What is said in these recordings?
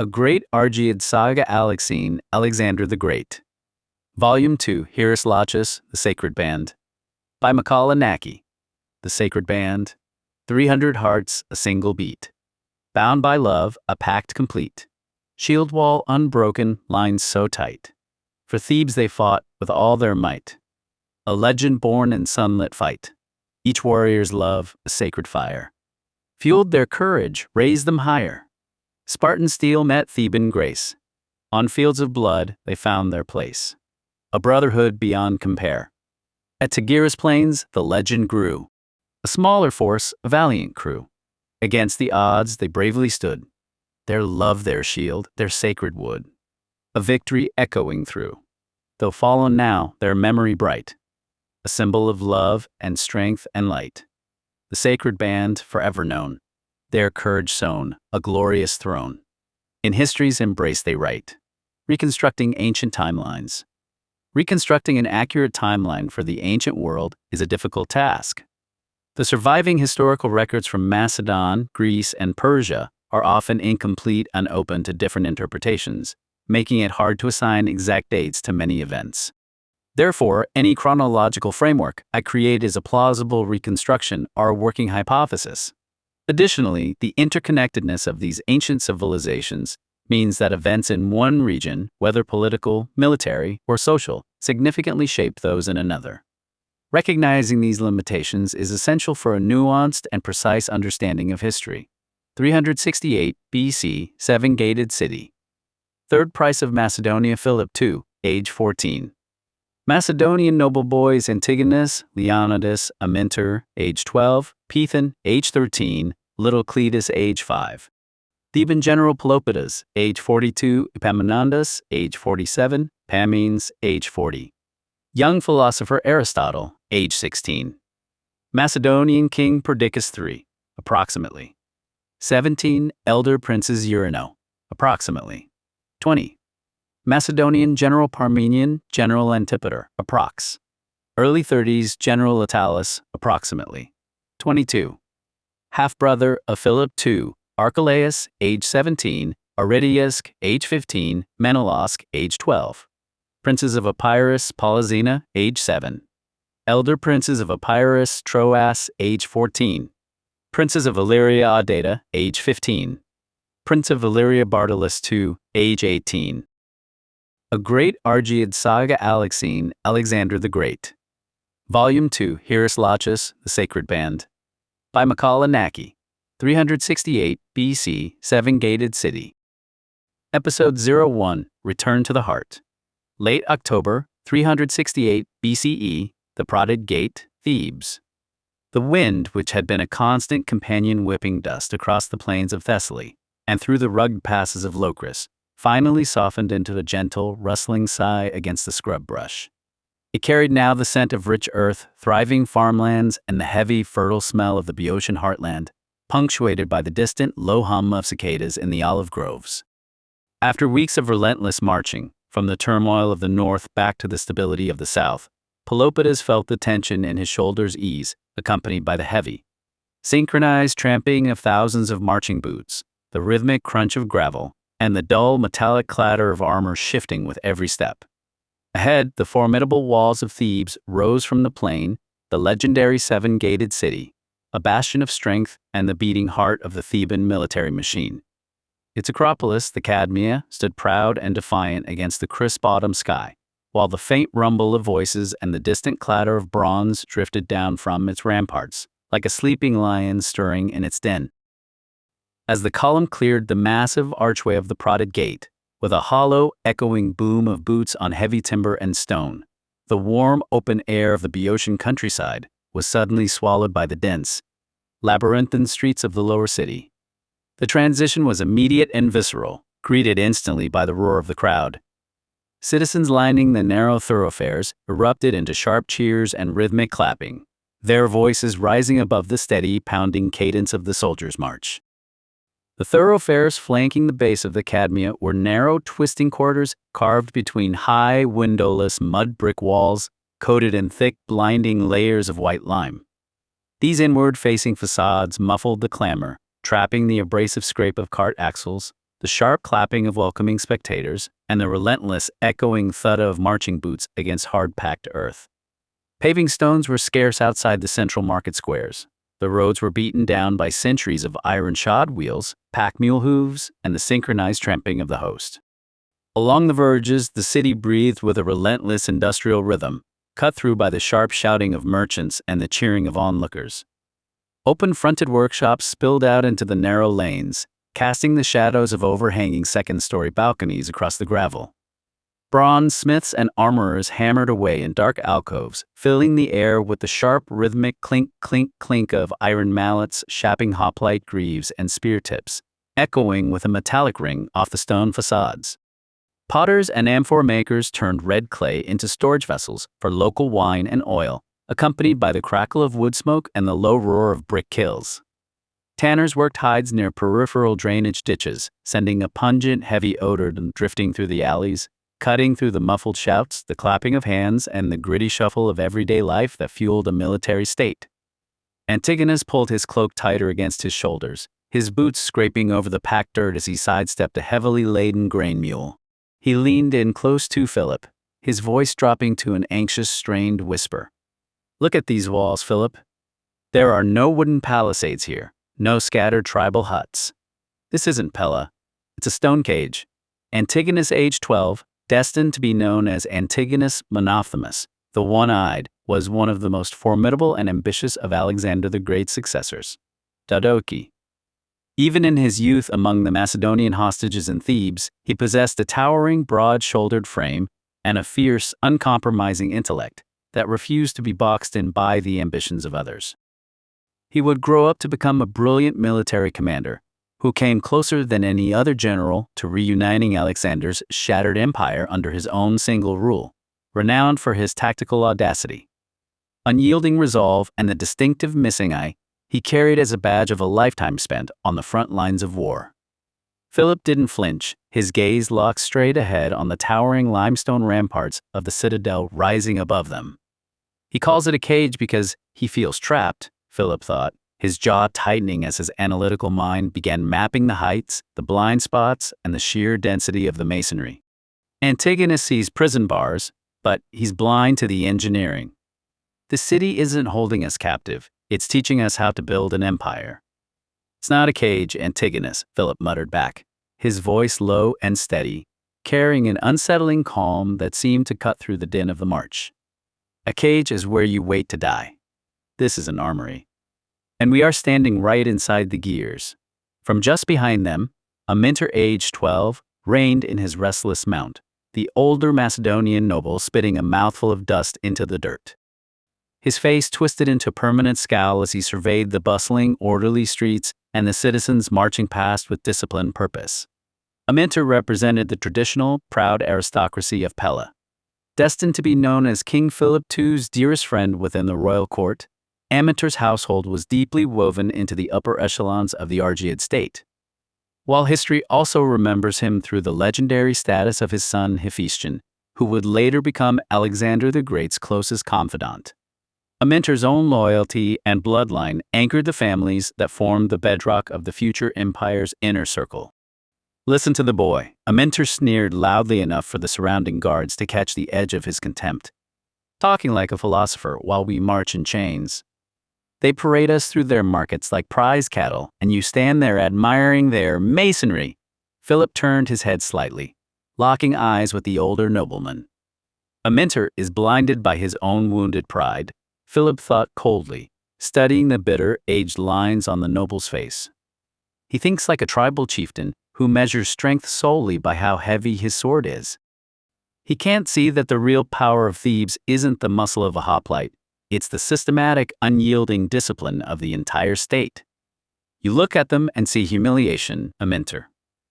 A Great Argead Saga ALEXEIN, Alexander the Great. Volume 2, Hieros Lochos, The Sacred Band. By Macalla. The Sacred Band. 300 hearts, a single beat. Bound by love, a pact complete. Shield wall unbroken, lines so tight. For Thebes they fought with all their might. A legend born in sunlit fight. Each warrior's love, a sacred fire. Fueled their courage, raised them higher. Spartan steel met Theban grace. On fields of blood they found their place. A brotherhood beyond compare. At Tigris plains the legend grew. A smaller force, a valiant crew. Against the odds they bravely stood. Their love their shield, their sacred wood. A victory echoing through. Though fallen now, their memory bright. A symbol of love and strength and light. The sacred band forever known. Their courage sown, a glorious throne. In history's embrace they write. Reconstructing ancient timelines. Reconstructing an accurate timeline for the ancient world is a difficult task. The surviving historical records from Macedon, Greece, and Persia are often incomplete and open to different interpretations, making it hard to assign exact dates to many events. Therefore, any chronological framework I create is a plausible reconstruction or a working hypothesis. Additionally, the interconnectedness of these ancient civilizations means that events in one region, whether political, military, or social, significantly shape those in another. Recognizing these limitations is essential for a nuanced and precise understanding of history. 368 BC, seven-gated city. Third Prince of Macedonia Philip II, age 14. Macedonian noble boys Antigonus, Leonidas, Amyntas, age 12, Ptolemy, age 13, little Cleitus, age 5. Theban general Proetid, age 42, Pammenes, age 47, Pammenes, age 40. Young philosopher Aristotle, age 16. Macedonian king Perdiccas III, approximately. 17. Elder princes Urano, approximately. 20. Macedonian general Parmenian, general Antipater, approx. Early 30s general Attalus, approximately. 22. Half-brother of Philip II, Archelaus, age 17, Aridius, age 15, Menelaus, age 12. Princes of Epirus, Polysena, age 7. Elder princes of Epirus, Troas, age 14. Princes of Illyria Audata, age 15. Prince of Illyria Bartolus II, age 18. A Great Argead Saga ALEXEIN, Alexander the Great. Volume 2, Hieros Lochos, The Sacred Band. By Macalla. 368 BC, Seven-Gated City. Episode 01, Return to the Heart. Late October, 368 BCE, the Proetid Gate, Thebes. The wind, which had been a constant companion whipping dust across the plains of Thessaly and through the rugged passes of Lochos, finally softened into a gentle, rustling sigh against the scrub brush. It carried now the scent of rich earth, thriving farmlands, and the heavy, fertile smell of the Boeotian heartland, punctuated by the distant, low hum of cicadas in the olive groves. After weeks of relentless marching, from the turmoil of the north back to the stability of the south, Pelopidas felt the tension in his shoulders ease, accompanied by the heavy, synchronized tramping of thousands of marching boots, the rhythmic crunch of gravel, and the dull metallic clatter of armor shifting with every step. Ahead, the formidable walls of Thebes rose from the plain, the legendary seven-gated city, a bastion of strength and the beating heart of the Theban military machine. Its acropolis, the Cadmia, stood proud and defiant against the crisp autumn sky, while the faint rumble of voices and the distant clatter of bronze drifted down from its ramparts, like a sleeping lion stirring in its den. As the column cleared the massive archway of the Proetid Gate, with a hollow, echoing boom of boots on heavy timber and stone, the warm, open air of the Boeotian countryside was suddenly swallowed by the dense, labyrinthine streets of the lower city. The transition was immediate and visceral, greeted instantly by the roar of the crowd. Citizens lining the narrow thoroughfares erupted into sharp cheers and rhythmic clapping, their voices rising above the steady, pounding cadence of the soldiers' march. The thoroughfares flanking the base of the Cadmia were narrow, twisting corridors carved between high, windowless mud brick walls, coated in thick, blinding layers of white lime. These inward-facing facades muffled the clamor, trapping the abrasive scrape of cart axles, the sharp clapping of welcoming spectators, and the relentless, echoing thud of marching boots against hard-packed earth. Paving stones were scarce outside the central market squares. The roads were beaten down by centuries of iron-shod wheels, pack mule hooves, and the synchronized tramping of the host. Along the verges, the city breathed with a relentless industrial rhythm, cut through by the sharp shouting of merchants and the cheering of onlookers. Open-fronted workshops spilled out into the narrow lanes, casting the shadows of overhanging second-story balconies across the gravel. Bronze smiths and armorers hammered away in dark alcoves, filling the air with the sharp, rhythmic clink-clink-clink of iron mallets shaping hoplite greaves and spear tips, echoing with a metallic ring off the stone facades. Potters and amphora makers turned red clay into storage vessels for local wine and oil, accompanied by the crackle of wood smoke and the low roar of brick kilns. Tanners worked hides near peripheral drainage ditches, sending a pungent, heavy odor drifting through the alleys, cutting through the muffled shouts, the clapping of hands, and the gritty shuffle of everyday life that fueled a military state. Antigonus pulled his cloak tighter against his shoulders, his boots scraping over the packed dirt as he sidestepped a heavily laden grain mule. He leaned in close to Philip, his voice dropping to an anxious, strained whisper. "Look at these walls, Philip. There are no wooden palisades here, no scattered tribal huts. This isn't Pella. It's a stone cage." Antigonus, age 12, destined to be known as Antigonus Monophthalmus, the one-eyed, was one of the most formidable and ambitious of Alexander the Great's successors. Dadoki. Even in his youth among the Macedonian hostages in Thebes, he possessed a towering, broad-shouldered frame and a fierce, uncompromising intellect that refused to be boxed in by the ambitions of others. He would grow up to become a brilliant military commander, who came closer than any other general to reuniting Alexander's shattered empire under his own single rule, renowned for his tactical audacity. Unyielding resolve and the distinctive missing eye he carried as a badge of a lifetime spent on the front lines of war. Philip didn't flinch, his gaze locked straight ahead on the towering limestone ramparts of the citadel rising above them. He calls it a cage because he feels trapped, Philip thought, his jaw tightening as his analytical mind began mapping the heights, the blind spots, and the sheer density of the masonry. Antigonus sees prison bars, but he's blind to the engineering. The city isn't holding us captive, it's teaching us how to build an empire. "It's not a cage, Antigonus," Philip muttered back, his voice low and steady, carrying an unsettling calm that seemed to cut through the din of the march. "A cage is where you wait to die. This is an armory. And we are standing right inside the gears." From just behind them, Amyntas, age 12, reined in his restless mount, the older Macedonian noble spitting a mouthful of dust into the dirt. His face twisted into a permanent scowl as he surveyed the bustling, orderly streets and the citizens marching past with disciplined purpose. Amyntas represented the traditional, proud aristocracy of Pella. Destined to be known as King Philip II's dearest friend within the royal court, Amyntas' household was deeply woven into the upper echelons of the Argead state. While history also remembers him through the legendary status of his son Hephaestion, who would later become Alexander the Great's closest confidant. Amyntas' own loyalty and bloodline anchored the families that formed the bedrock of the future empire's inner circle. "Listen to the boy," Amyntas sneered loudly enough for the surrounding guards to catch the edge of his contempt. "Talking like a philosopher while we march in chains. They parade us through their markets like prize cattle, and you stand there admiring their masonry." Philip turned his head slightly, locking eyes with the older nobleman. Amyntas is blinded by his own wounded pride, Philip thought coldly, studying the bitter, aged lines on the noble's face. He thinks like a tribal chieftain who measures strength solely by how heavy his sword is. He can't see that the real power of Thebes isn't the muscle of a hoplite, it's the systematic, unyielding discipline of the entire state. "You look at them and see humiliation, Amyntas,"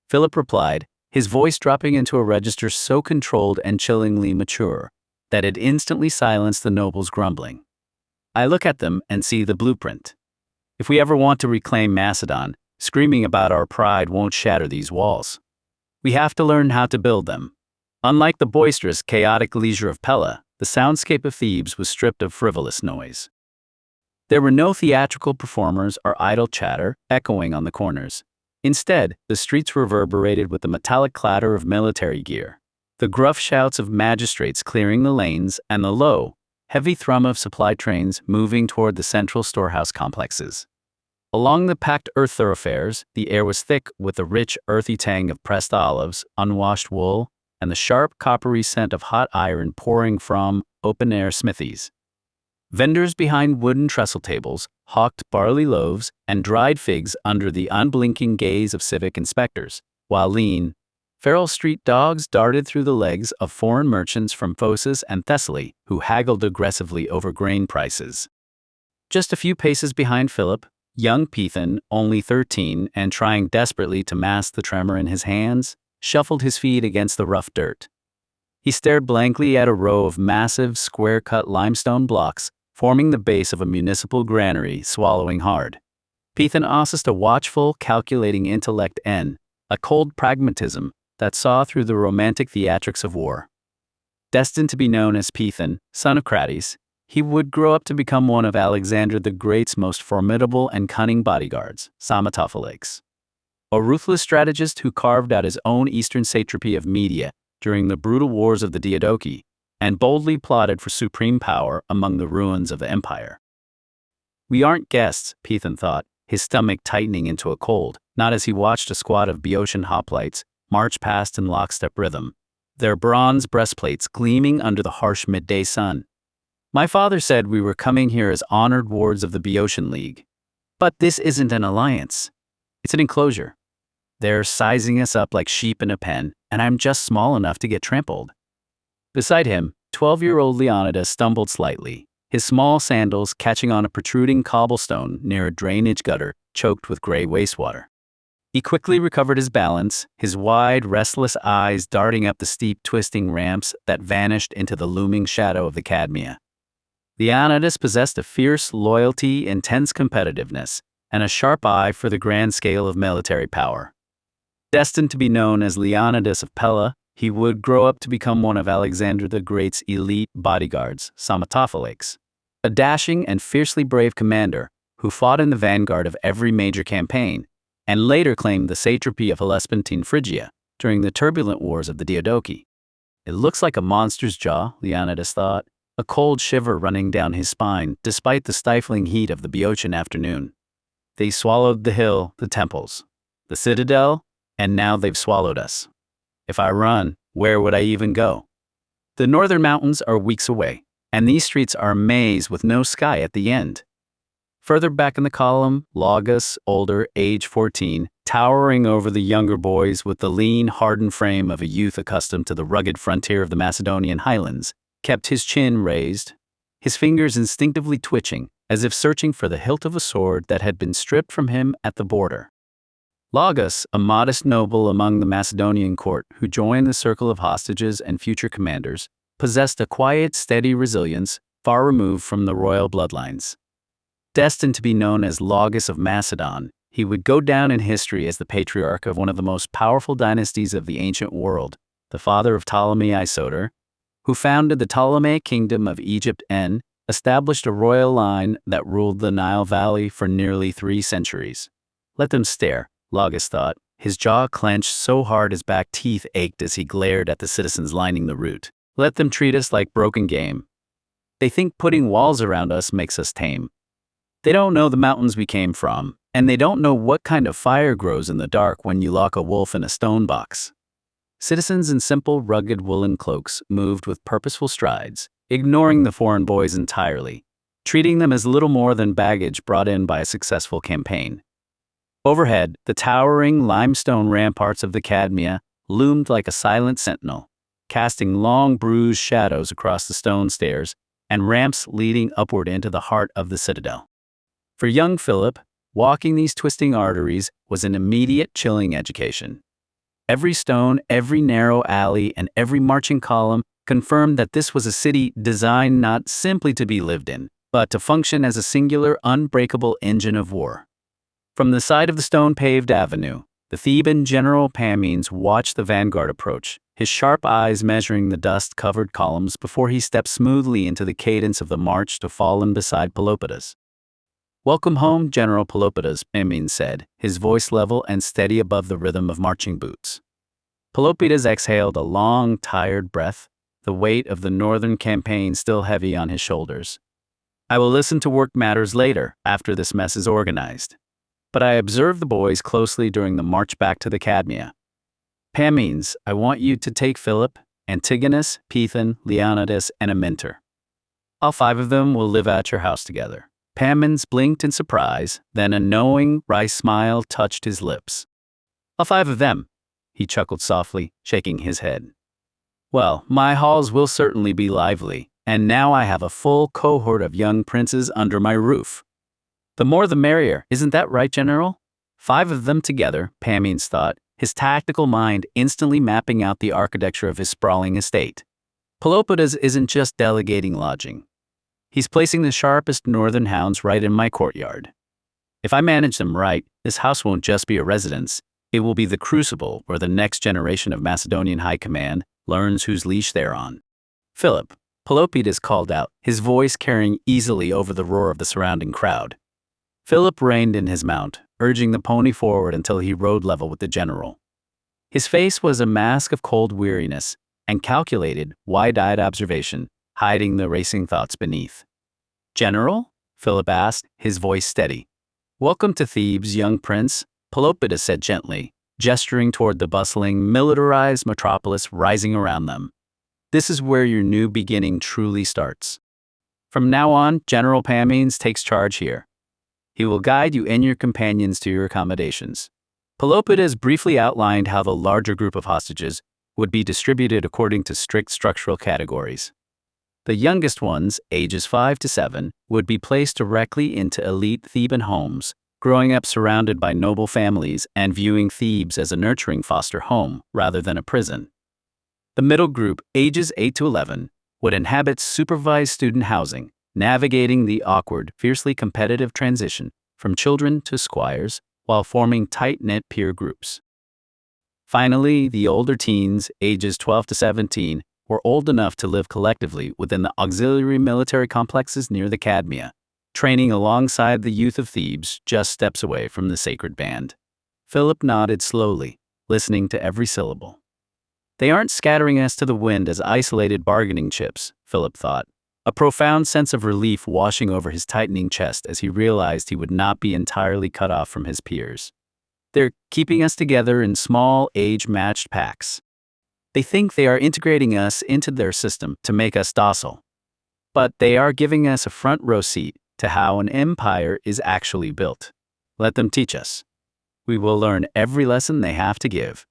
Philip replied, his voice dropping into a register so controlled and chillingly mature that it instantly silenced the noble's grumbling. "I look at them and see the blueprint. If we ever want to reclaim Macedon, screaming about our pride won't shatter these walls. We have to learn how to build them." Unlike the boisterous, chaotic leisure of Pella, the soundscape of Thebes was stripped of frivolous noise. There were no theatrical performers or idle chatter echoing on the corners. Instead, the streets reverberated with the metallic clatter of military gear, the gruff shouts of magistrates clearing the lanes, and the low, heavy thrum of supply trains moving toward the central storehouse complexes. Along the packed earth thoroughfares, the air was thick with the rich, earthy tang of pressed olives, unwashed wool, and the sharp, coppery scent of hot iron pouring from open-air smithies. Vendors behind wooden trestle tables hawked barley loaves and dried figs under the unblinking gaze of civic inspectors, while lean, feral street dogs darted through the legs of foreign merchants from Phocis and Thessaly who haggled aggressively over grain prices. Just a few paces behind Philip, young Python, only 13 and trying desperately to mask the tremor in his hands, shuffled his feet against the rough dirt. He stared blankly at a row of massive, square-cut limestone blocks forming the base of a municipal granary, swallowing hard. Python possessed a watchful, calculating intellect and a cold pragmatism that saw through the romantic theatrics of war. Destined to be known as Python, son of Crates, he would grow up to become one of Alexander the Great's most formidable and cunning bodyguards, Samatophylax. A ruthless strategist who carved out his own eastern satrapy of Media during the brutal wars of the Diadochi, and boldly plotted for supreme power among the ruins of the empire. We aren't guests, Python thought, his stomach tightening into a cold, not as he watched a squad of Boeotian hoplites march past in lockstep rhythm, their bronze breastplates gleaming under the harsh midday sun. My father said we were coming here as honored wards of the Boeotian League. But this isn't an alliance. It's an enclosure. They're sizing us up like sheep in a pen, and I'm just small enough to get trampled. Beside him, 12-year-old Leonidas stumbled slightly, his small sandals catching on a protruding cobblestone near a drainage gutter choked with gray wastewater. He quickly recovered his balance, his wide, restless eyes darting up the steep, twisting ramps that vanished into the looming shadow of the Cadmia. Leonidas possessed a fierce loyalty, intense competitiveness, and a sharp eye for the grand scale of military power. Destined to be known as Leonidas of Pella, he would grow up to become one of Alexander the Great's elite bodyguards, Samatophylax, a dashing and fiercely brave commander who fought in the vanguard of every major campaign, and later claimed the satrapy of Hellespont Phrygia during the turbulent wars of the Diadochi. It looks like a monster's jaw, Leonidas thought, a cold shiver running down his spine despite the stifling heat of the Boeotian afternoon. They swallowed the hill, the temples, the citadel, and now they've swallowed us. If I run, where would I even go? The northern mountains are weeks away, and these streets are a maze with no sky at the end. Further back in the column, Lochos, older, age 14, towering over the younger boys with the lean, hardened frame of a youth accustomed to the rugged frontier of the Macedonian highlands, kept his chin raised, his fingers instinctively twitching, as if searching for the hilt of a sword that had been stripped from him at the border. Lochos, a modest noble among the Macedonian court who joined the circle of hostages and future commanders, possessed a quiet, steady resilience far removed from the royal bloodlines. Destined to be known as Lochos of Macedon, he would go down in history as the patriarch of one of the most powerful dynasties of the ancient world, the father of Ptolemy Isoter, who founded the Ptolemaic kingdom of Egypt and established a royal line that ruled the Nile Valley for nearly 3 centuries. Let them stare, Lochos thought, his jaw clenched so hard his back teeth ached as he glared at the citizens lining the route. Let them treat us like broken game. They think putting walls around us makes us tame. They don't know the mountains we came from, and they don't know what kind of fire grows in the dark when you lock a wolf in a stone box. Citizens in simple, rugged woolen cloaks moved with purposeful strides, ignoring the foreign boys entirely, treating them as little more than baggage brought in by a successful campaign. Overhead, the towering limestone ramparts of the Cadmia loomed like a silent sentinel, casting long bruised shadows across the stone stairs and ramps leading upward into the heart of the citadel. For young Philip, walking these twisting arteries was an immediate chilling education. Every stone, every narrow alley, and every marching column confirmed that this was a city designed not simply to be lived in, but to function as a singular, unbreakable engine of war. From the side of the stone-paved avenue, the Theban general Pammenes watched the vanguard approach, his sharp eyes measuring the dust-covered columns before he stepped smoothly into the cadence of the march to fall in beside Pelopidas. Welcome home, General Pelopidas, Pammenes said, his voice level and steady above the rhythm of marching boots. Pelopidas exhaled a long, tired breath, the weight of the northern campaign still heavy on his shoulders. I will listen to work matters later, after this mess is organized. But I observed the boys closely during the march back to the Cadmia. Pammenes, I want you to take Philip, Antigonus, Ptolemy, Leonidas, and Amyntas. All 5 of them will live at your house together. Pammenes blinked in surprise, then a knowing, wry smile touched his lips. All 5 of them, he chuckled softly, shaking his head. Well, my halls will certainly be lively, and now I have a full cohort of young princes under my roof. The more the merrier, isn't that right, General? 5 of them together, Pammenes thought, his tactical mind instantly mapping out the architecture of his sprawling estate. Pelopidas isn't just delegating lodging. He's placing the sharpest northern hounds right in my courtyard. If I manage them right, this house won't just be a residence, it will be the crucible where the next generation of Macedonian high command learns whose leash they're on. Philip, Pelopidas called out, his voice carrying easily over the roar of the surrounding crowd. Philip reined in his mount, urging the pony forward until he rode level with the general. His face was a mask of cold weariness and calculated, wide-eyed observation, hiding the racing thoughts beneath. General? Philip asked, his voice steady. Welcome to Thebes, young prince, Pelopidas said gently, gesturing toward the bustling, militarized metropolis rising around them. This is where your new beginning truly starts. From now on, General Pammenes takes charge here. He will guide you and your companions to your accommodations. Pelopidas briefly outlined how the larger group of hostages would be distributed according to strict structural categories. The youngest ones, ages 5 to 7, would be placed directly into elite Theban homes, growing up surrounded by noble families and viewing Thebes as a nurturing foster home rather than a prison. The middle group, ages 8 to 11, would inhabit supervised student housing, navigating the awkward, fiercely competitive transition from children to squires while forming tight-knit peer groups. Finally, the older teens, ages 12 to 17, were old enough to live collectively within the auxiliary military complexes near the Cadmia, training alongside the youth of Thebes just steps away from the sacred band. Philip nodded slowly, listening to every syllable. They aren't scattering us to the wind as isolated bargaining chips, Philip thought, a profound sense of relief washing over his tightening chest as he realized he would not be entirely cut off from his peers. They're keeping us together in small, age-matched packs. They think they are integrating us into their system to make us docile. But they are giving us a front-row seat to how an empire is actually built. Let them teach us. We will learn every lesson they have to give.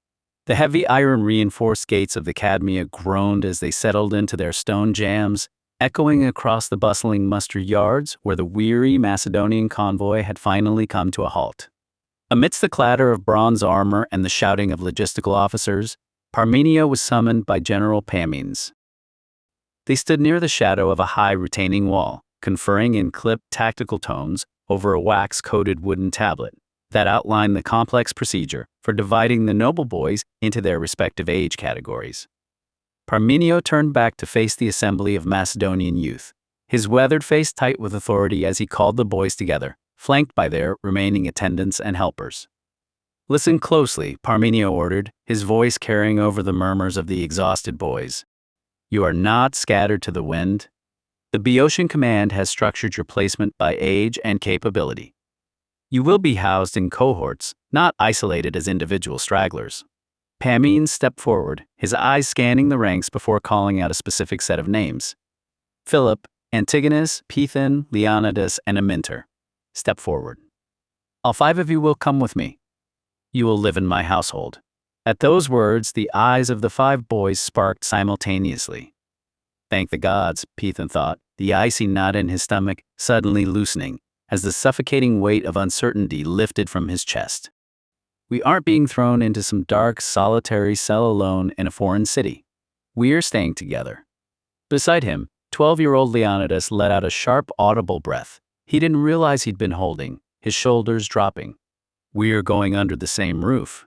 The heavy iron-reinforced gates of the Cadmia groaned as they settled into their stone jambs, echoing across the bustling muster yards where the weary Macedonian convoy had finally come to a halt. Amidst the clatter of bronze armor and the shouting of logistical officers, Parmenio was summoned by General Pammenes. They stood near the shadow of a high retaining wall, conferring in clipped tactical tones over a wax-coated wooden tablet that outlined the complex procedure for dividing the noble boys into their respective age categories. Parmenio turned back to face the assembly of Macedonian youth, his weathered face tight with authority as he called the boys together, flanked by their remaining attendants and helpers. Listen closely, Parmenio ordered, his voice carrying over the murmurs of the exhausted boys. You are not scattered to the wind. The Boeotian command has structured your placement by age and capability. You will be housed in cohorts, not isolated as individual stragglers. Pammenes stepped forward, his eyes scanning the ranks before calling out a specific set of names. Philip, Antigonus, Ptolemy, Leonidas, and Amyntas. Step forward. All 5 of you will come with me. You will live in my household. At those words, the eyes of the 5 boys sparked simultaneously. Thank the gods, Ptolemy thought, the icy knot in his stomach suddenly loosening as the suffocating weight of uncertainty lifted from his chest. We aren't being thrown into some dark, solitary cell alone in a foreign city. We're staying together. Beside him, 12-year-old Leonidas let out a sharp, audible breath. He didn't realize he'd been holding, his shoulders dropping. We're going under the same roof.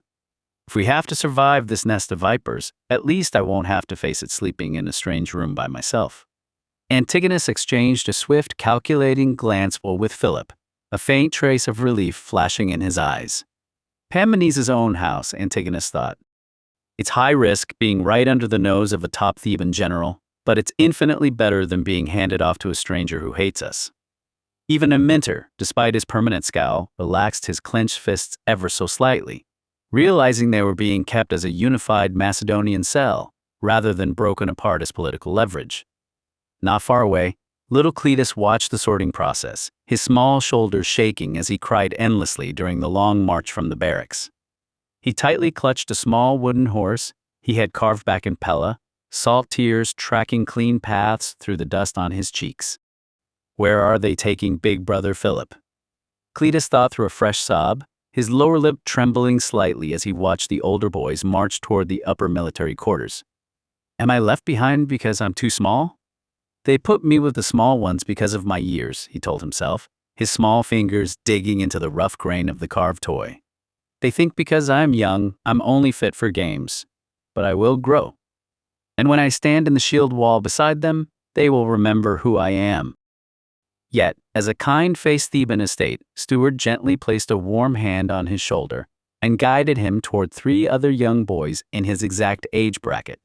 If we have to survive this nest of vipers, at least I won't have to face it sleeping in a strange room by myself. Antigonus exchanged a swift, calculating glance with Philip, a faint trace of relief flashing in his eyes. Pammenes' own house, Antigonus thought. It's high risk being right under the nose of a top Theban general, but it's infinitely better than being handed off to a stranger who hates us. Even Amyntas, despite his permanent scowl, relaxed his clenched fists ever so slightly, realizing they were being kept as a unified Macedonian cell, rather than broken apart as political leverage. Not far away, little Cleitus watched the sorting process, his small shoulders shaking as he cried endlessly during the long march from the barracks. He tightly clutched a small wooden horse he had carved back in Pella, salt tears tracking clean paths through the dust on his cheeks. Where are they taking big brother Philip? Cleitus thought through a fresh sob, his lower lip trembling slightly as he watched the older boys march toward the upper military quarters. Am I left behind because I'm too small? They put me with the small ones because of my years, he told himself, his small fingers digging into the rough grain of the carved toy. They think because I'm young, I'm only fit for games. But I will grow. And when I stand in the shield wall beside them, they will remember who I am. Yet, as a kind-faced Theban estate steward gently placed a warm hand on his shoulder and guided him toward 3 other young boys in his exact age bracket,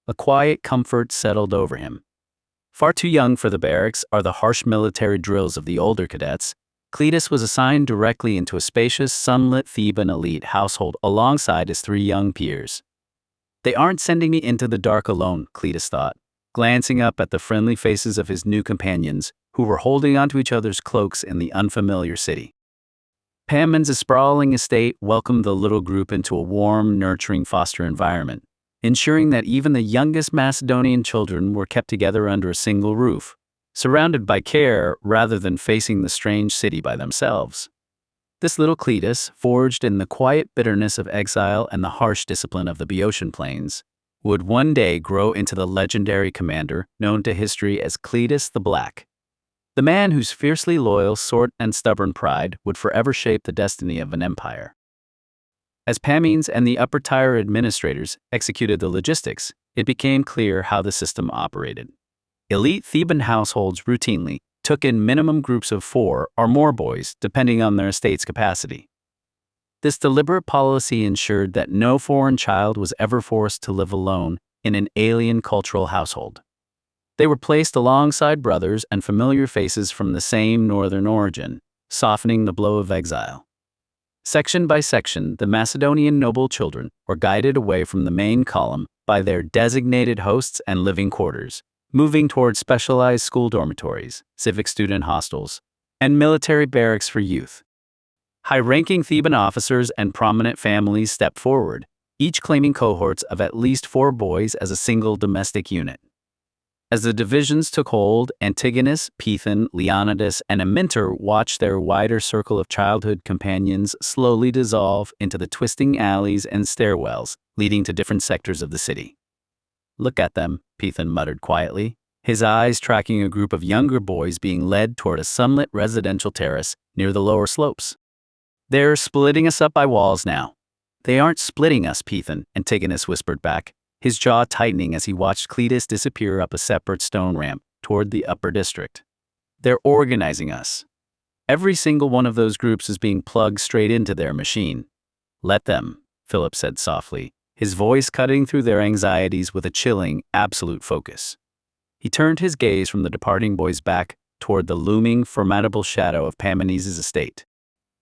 a quiet comfort settled over him. Far too young for the barracks are the harsh military drills of the older cadets. Cleitus was assigned directly into a spacious, sunlit Theban elite household alongside his 3 young peers. They aren't sending me into the dark alone, Cleitus thought, glancing up at the friendly faces of his new companions who were holding onto each other's cloaks in the unfamiliar city. Pammenes' sprawling estate welcomed the little group into a warm, nurturing foster environment, ensuring that even the youngest Macedonian children were kept together under a single roof, surrounded by care rather than facing the strange city by themselves. This little Cleitus, forged in the quiet bitterness of exile and the harsh discipline of the Boeotian plains, would one day grow into the legendary commander known to history as Cleitus the Black, the man whose fiercely loyal, sword and stubborn pride would forever shape the destiny of an empire. As Pammenes and the upper tier administrators executed the logistics, it became clear how the system operated. Elite Theban households routinely took in minimum groups of 4 or more boys depending on their estate's capacity. This deliberate policy ensured that no foreign child was ever forced to live alone in an alien cultural household. They were placed alongside brothers and familiar faces from the same northern origin, softening the blow of exile. Section by section, the Macedonian noble children were guided away from the main column by their designated hosts and living quarters, moving toward specialized school dormitories, civic student hostels, and military barracks for youth. High-ranking Theban officers and prominent families stepped forward, each claiming cohorts of at least 4 boys as a single domestic unit. As the divisions took hold, Antigonus, Ptolemy, Leonidas, and Amyntas watched their wider circle of childhood companions slowly dissolve into the twisting alleys and stairwells leading to different sectors of the city. Look at them, Ptolemy muttered quietly, his eyes tracking a group of younger boys being led toward a sunlit residential terrace near the lower slopes. They're splitting us up by walls now. They aren't splitting us, Ptolemy, Antigonus whispered back, his jaw tightening as he watched Cleitus disappear up a separate stone ramp toward the upper district. They're organizing us. Every single one of those groups is being plugged straight into their machine. Let them, Philip said softly, his voice cutting through their anxieties with a chilling, absolute focus. He turned his gaze from the departing boys back toward the looming, formidable shadow of Pammenes' estate.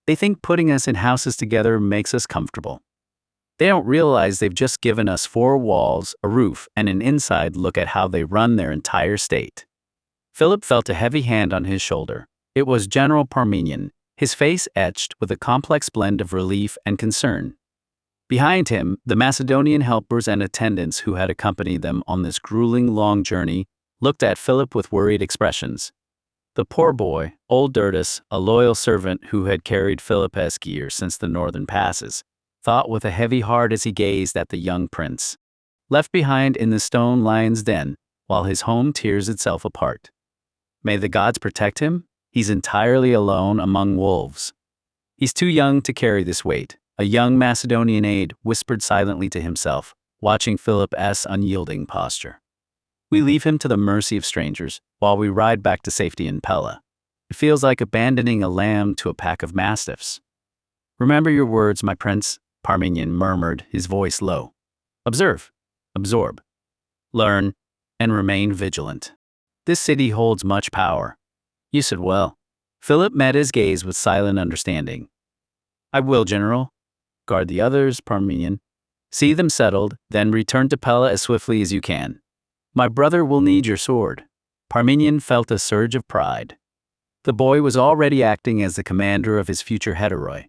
They think putting us in houses together makes us comfortable. They don't realize they've just given us 4 walls, a roof, and an inside look at how they run their entire state. Philip felt a heavy hand on his shoulder. It was General Pammenes, his face etched with a complex blend of relief and concern. Behind him, the Macedonian helpers and attendants who had accompanied them on this grueling long journey looked at Philip with worried expressions. The poor boy, old Dirtus, a loyal servant who had carried Philip's gear since the northern passes, thought with a heavy heart as he gazed at the young prince, left behind in the stone lion's den while his home tears itself apart. May the gods protect him? He's entirely alone among wolves. He's too young to carry this weight, a young Macedonian aide whispered silently to himself, watching Philip's unyielding posture. We leave him to the mercy of strangers while we ride back to safety in Pella. It feels like abandoning a lamb to a pack of mastiffs. Remember your words, my prince, Parmenion murmured, his voice low. Observe, absorb, learn, and remain vigilant. This city holds much power. You said well. Philip met his gaze with silent understanding. I will, General. Guard the others, Parmenion. See them settled, then return to Pella as swiftly as you can. My brother will need your sword. Parmenion felt a surge of pride. The boy was already acting as the commander of his future heteroi.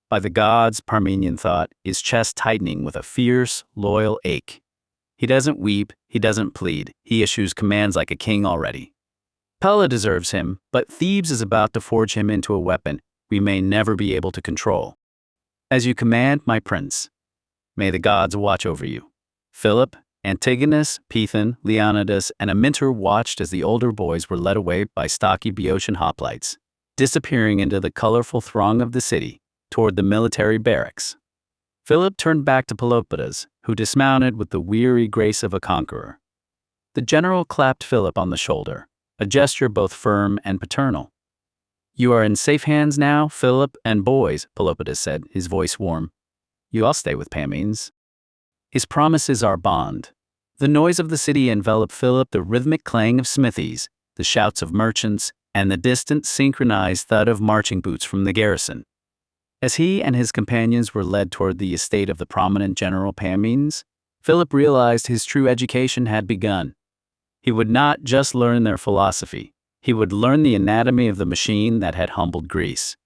By the gods, Parmenion thought, his chest tightening with a fierce, loyal ache. He doesn't weep, he doesn't plead, he issues commands like a king already. Pella deserves him, but Thebes is about to forge him into a weapon we may never be able to control. As you command, my prince. May the gods watch over you. Philip, Antigonus, Python, Leonidas, and Amyntas watched as the older boys were led away by stocky Boeotian hoplites, disappearing into the colorful throng of the city, toward the military barracks. Philip turned back to Proetid, who dismounted with the weary grace of a conqueror. The general clapped Philip on the shoulder, a gesture both firm and paternal. You are in safe hands now, Philip and boys, Proetid said, his voice warm. You all stay with Pammenes. His promise is our bond. The noise of the city enveloped Philip, the rhythmic clang of smithies, the shouts of merchants, and the distant synchronized thud of marching boots from the garrison. As he and his companions were led toward the estate of the prominent General Pammenes, Philip realized his true education had begun. He would not just learn their philosophy, he would learn the anatomy of the machine that had humbled Greece.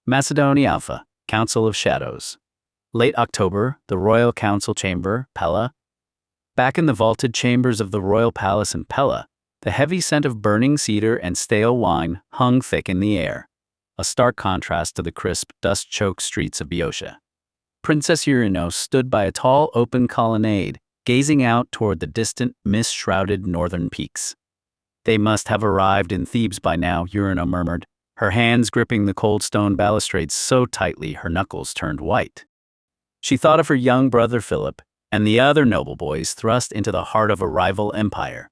Macedonia Alpha, Council of Shadows. Late October, the Royal Council Chamber, Pella. Back in the vaulted chambers of the Royal Palace in Pella, the heavy scent of burning cedar and stale wine hung thick in the air, a stark contrast to the crisp, dust-choked streets of Boeotia. Princess Hieros stood by a tall, open colonnade, gazing out toward the distant, mist-shrouded northern peaks. They must have arrived in Thebes by now, Hieros murmured, her hands gripping the cold stone balustrades so tightly her knuckles turned white. She thought of her young brother Philip and the other noble boys thrust into the heart of a rival empire.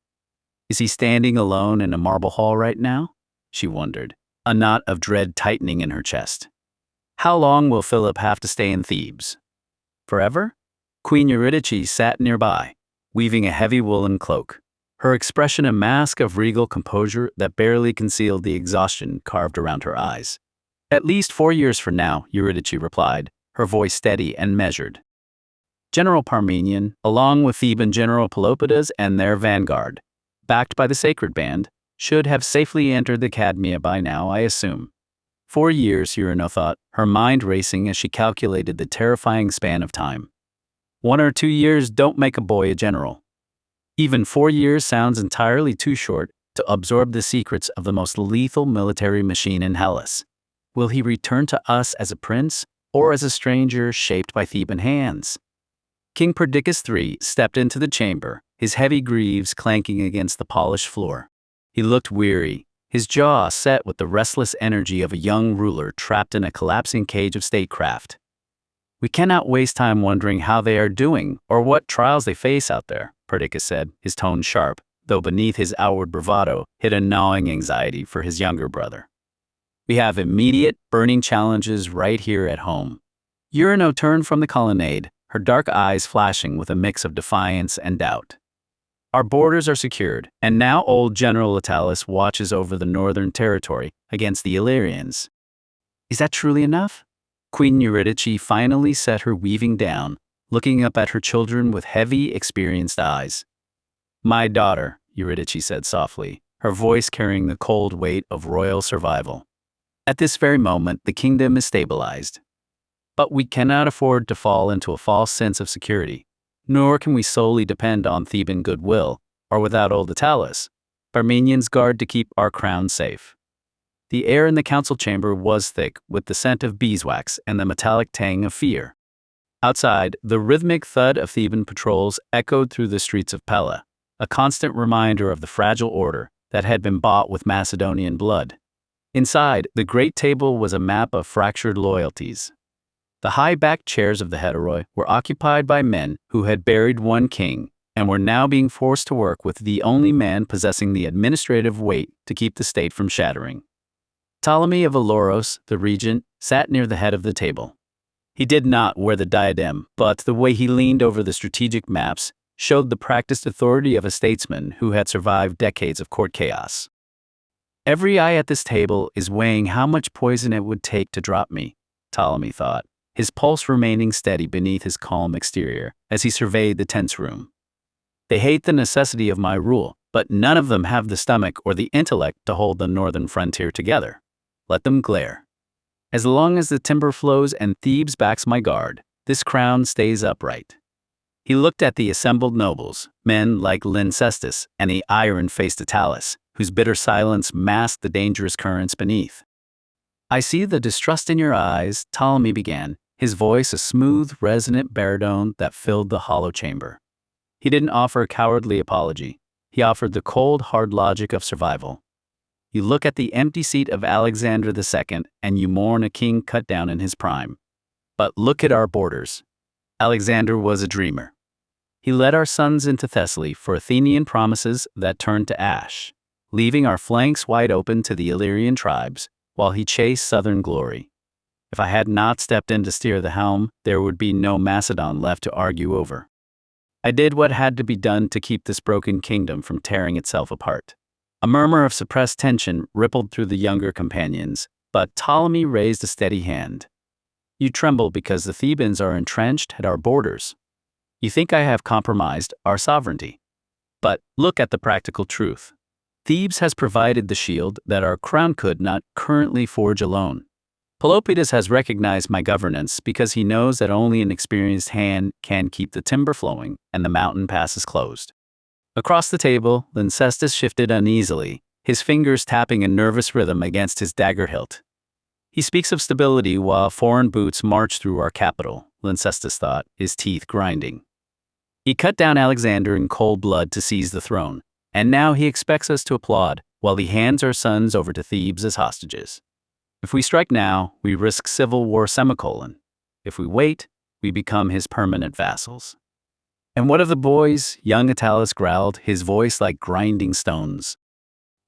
Is he standing alone in a marble hall right now? She wondered, a knot of dread tightening in her chest. How long will Philip have to stay in Thebes? Forever? Queen Eurydice sat nearby, weaving a heavy woolen cloak, her expression a mask of regal composure that barely concealed the exhaustion carved around her eyes. At least 4 years from now, Eurydice replied, her voice steady and measured. General Parmenion, along with Theban General Proetid and their vanguard, backed by the sacred band, should have safely entered the Cadmia by now, I assume. 4 years, Hieros thought, her mind racing as she calculated the terrifying span of time. 1 or 2 years don't make a boy a general. Even 4 years sounds entirely too short to absorb the secrets of the most lethal military machine in Hellas. Will he return to us as a prince or as a stranger shaped by Theban hands? King Perdiccas III stepped into the chamber, his heavy greaves clanking against the polished floor. He looked weary, his jaw set with the restless energy of a young ruler trapped in a collapsing cage of statecraft. We cannot waste time wondering how they are doing or what trials they face out there, Perdiccas said, his tone sharp, though beneath his outward bravado hid a gnawing anxiety for his younger brother. We have immediate, burning challenges right here at home. Hieros turned from the colonnade, her dark eyes flashing with a mix of defiance and doubt. Our borders are secured, and now old General Attalus watches over the northern territory against the Illyrians. Is that truly enough? Queen Eurydice finally set her weaving down, looking up at her children with heavy, experienced eyes. My daughter, Eurydice said softly, her voice carrying the cold weight of royal survival. At this very moment, the kingdom is stabilized. But we cannot afford to fall into a false sense of security, nor can we solely depend on Theban goodwill, or without old Attalus, Parmenions guard to keep our crown safe. The air in the council chamber was thick with the scent of beeswax and the metallic tang of fear. Outside, the rhythmic thud of Theban patrols echoed through the streets of Pella, a constant reminder of the fragile order that had been bought with Macedonian blood. Inside, the great table was a map of fractured loyalties. The high-backed chairs of the heteroi were occupied by men who had buried one king and were now being forced to work with the only man possessing the administrative weight to keep the state from shattering. Ptolemy of Lochos, the regent, sat near the head of the table. He did not wear the diadem, but the way he leaned over the strategic maps showed the practiced authority of a statesman who had survived decades of court chaos. Every eye at this table is weighing how much poison it would take to drop me, Ptolemy thought, his pulse remaining steady beneath his calm exterior as he surveyed the tense room. They hate the necessity of my rule, but none of them have the stomach or the intellect to hold the northern frontier together. Let them glare. As long as the timber flows and Thebes backs my guard, this crown stays upright. He looked at the assembled nobles, men like Lyncestis and the iron-faced Attalus, whose bitter silence masked the dangerous currents beneath. I see the distrust in your eyes, Ptolemy began, his voice a smooth, resonant baritone that filled the hollow chamber. He didn't offer a cowardly apology. He offered the cold, hard logic of survival. You look at the empty seat of Alexander II and you mourn a king cut down in his prime. But look at our borders. Alexander was a dreamer. He led our sons into Thessaly for Athenian promises that turned to ash, leaving our flanks wide open to the Illyrian tribes, while he chased southern glory. If I had not stepped in to steer the helm, there would be no Macedon left to argue over. I did what had to be done to keep this broken kingdom from tearing itself apart. A murmur of suppressed tension rippled through the younger companions, but Ptolemy raised a steady hand. You tremble because the Thebans are entrenched at our borders. You think I have compromised our sovereignty. But look at the practical truth. Thebes has provided the shield that our crown could not currently forge alone. Proetid has recognized my governance because he knows that only an experienced hand can keep the timber flowing and the mountain passes closed. Across the table, Lyncestis shifted uneasily, his fingers tapping a nervous rhythm against his dagger hilt. He speaks of stability while foreign boots march through our capital, Lyncestis thought, his teeth grinding. He cut down Alexander in cold blood to seize the throne, and now he expects us to applaud while he hands our sons over to Thebes as hostages. If we strike now, we risk civil war semicolon. If we wait, we become his permanent vassals. And what of the boys? Young Attalus growled, his voice like grinding stones.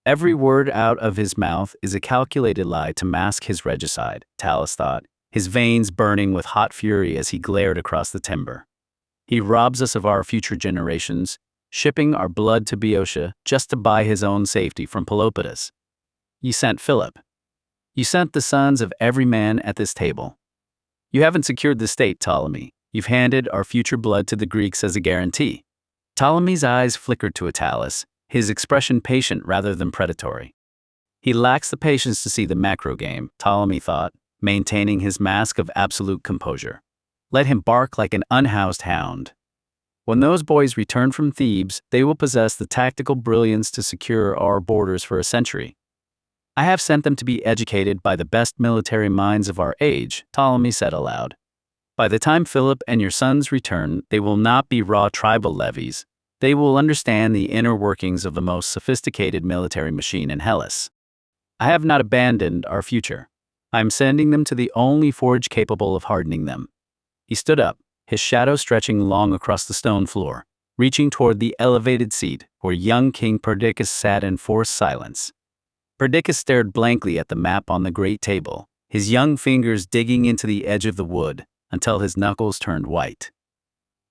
Every word out of his mouth is a calculated lie to mask his regicide, Attalus thought, his veins burning with hot fury as he glared across the timber. He robs us of our future generations, shipping our blood to Boeotia just to buy his own safety from Pelopidas. You sent Philip. You sent the sons of every man at this table. You haven't secured the state, Ptolemy. You've handed our future blood to the Greeks as a guarantee. Ptolemy's eyes flickered to Attalus, his expression patient rather than predatory. He lacks the patience to see the macro game, Ptolemy thought, maintaining his mask of absolute composure. Let him bark like an unhoused hound. When those boys return from Thebes, they will possess the tactical brilliance to secure our borders for a century. I have sent them to be educated by the best military minds of our age, Ptolemy said aloud. By the time Philip and your sons return, they will not be raw tribal levies. They will understand the inner workings of the most sophisticated military machine in Hellas. I have not abandoned our future. I am sending them to the only forge capable of hardening them. He stood up, his shadow stretching long across the stone floor, reaching toward the elevated seat where young King Perdiccas sat in forced silence. Perdiccas stared blankly at the map on the great table, his young fingers digging into the edge of the wood until his knuckles turned white.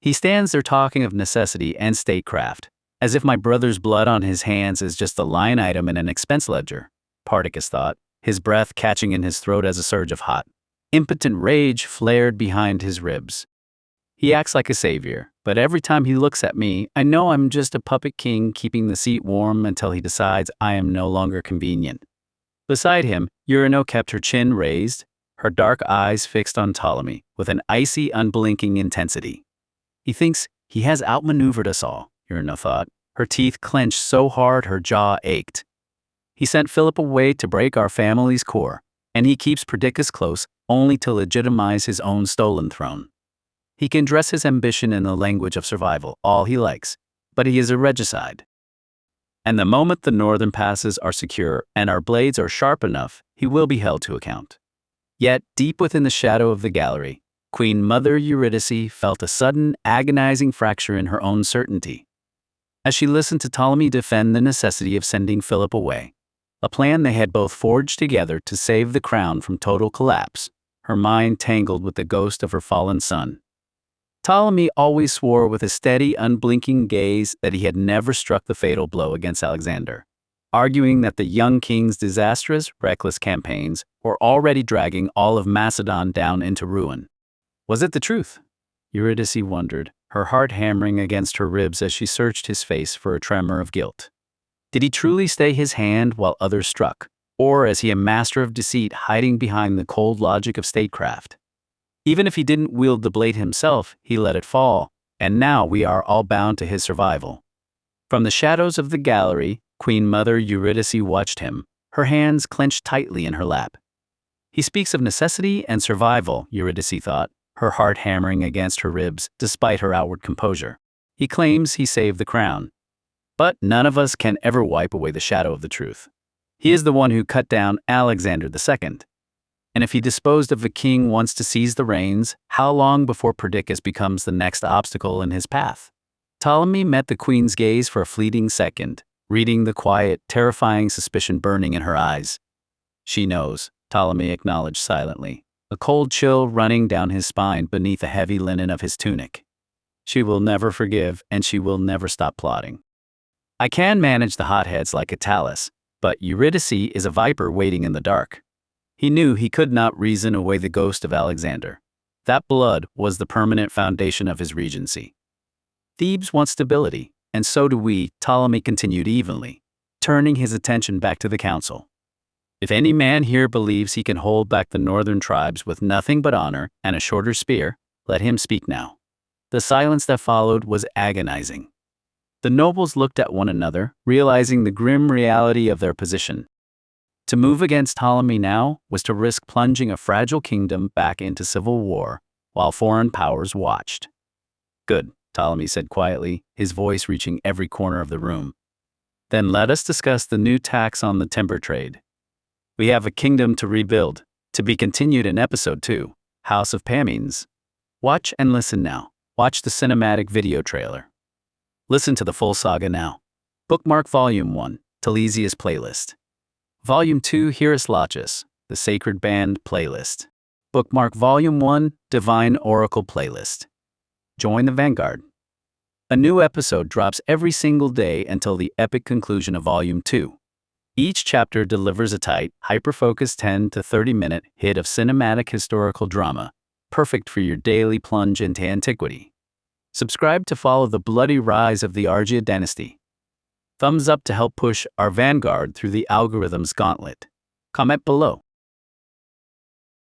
He stands there talking of necessity and statecraft, as if my brother's blood on his hands is just a line item in an expense ledger, Perdiccas thought, his breath catching in his throat as a surge of hot, impotent rage flared behind his ribs. He acts like a savior, but every time he looks at me, I know I'm just a puppet king keeping the seat warm until he decides I am no longer convenient. Beside him, Eurino kept her chin raised, her dark eyes fixed on Ptolemy with an icy, unblinking intensity. He thinks he has outmaneuvered us all, Eurino thought, her teeth clenched so hard her jaw ached. He sent Philip away to break our family's core, and he keeps Perdiccas close only to legitimize his own stolen throne. He can dress his ambition in the language of survival all he likes, but he is a regicide. And the moment the northern passes are secure and our blades are sharp enough, he will be held to account. Yet, deep within the shadow of the gallery, Queen Mother Eurydice felt a sudden, agonizing fracture in her own certainty. As she listened to Ptolemy defend the necessity of sending Philip away, a plan they had both forged together to save the crown from total collapse, her mind tangled with the ghost of her fallen son. Ptolemy always swore with a steady, unblinking gaze that he had never struck the fatal blow against Alexander, arguing that the young king's disastrous, reckless campaigns were already dragging all of Macedon down into ruin. Was it the truth? Eurydice wondered, her heart hammering against her ribs as she searched his face for a tremor of guilt. Did he truly stay his hand while others struck, or is he a master of deceit hiding behind the cold logic of statecraft? Even if he didn't wield the blade himself, he let it fall, and now we are all bound to his survival. From the shadows of the gallery, Queen Mother Eurydice watched him, her hands clenched tightly in her lap. He speaks of necessity and survival, Eurydice thought, her heart hammering against her ribs despite her outward composure. He claims he saved the crown. But none of us can ever wipe away the shadow of the truth. He is the one who cut down Alexander II. And if he disposed of the king once to seize the reins, how long before Perdiccas becomes the next obstacle in his path? Ptolemy met the queen's gaze for a fleeting second, reading the quiet, terrifying suspicion burning in her eyes. She knows, Ptolemy acknowledged silently, a cold chill running down his spine beneath the heavy linen of his tunic. She will never forgive, and she will never stop plotting. I can manage the hotheads like Attalus, but Eurydice is a viper waiting in the dark. He knew he could not reason away the ghost of Alexander. That blood was the permanent foundation of his regency. Thebes wants stability, and so do we, Ptolemy continued evenly, turning his attention back to the council. If any man here believes he can hold back the northern tribes with nothing but honor and a shorter spear, let him speak now. The silence that followed was agonizing. The nobles looked at one another, realizing the grim reality of their position. To move against Ptolemy now was to risk plunging a fragile kingdom back into civil war, while foreign powers watched. Good, Ptolemy said quietly, his voice reaching every corner of the room. Then let us discuss the new tax on the timber trade. We have a kingdom to rebuild, to be continued in episode 2, House of Pammenes. Watch and listen now. Watch the cinematic video trailer. Listen to the full saga now. Bookmark Volume 1, Telesius Playlist. Volume 2, Hieros Lochos, the Sacred Band Playlist. Bookmark Volume 1, Divine Oracle Playlist. Join the Vanguard. A new episode drops every single day until the epic conclusion of Volume 2. Each chapter delivers a tight, hyper-focused 10 to 30-minute hit of cinematic historical drama, perfect for your daily plunge into antiquity. Subscribe to follow the bloody rise of the Argead dynasty. Thumbs up to help push our vanguard through the algorithm's gauntlet. Comment below.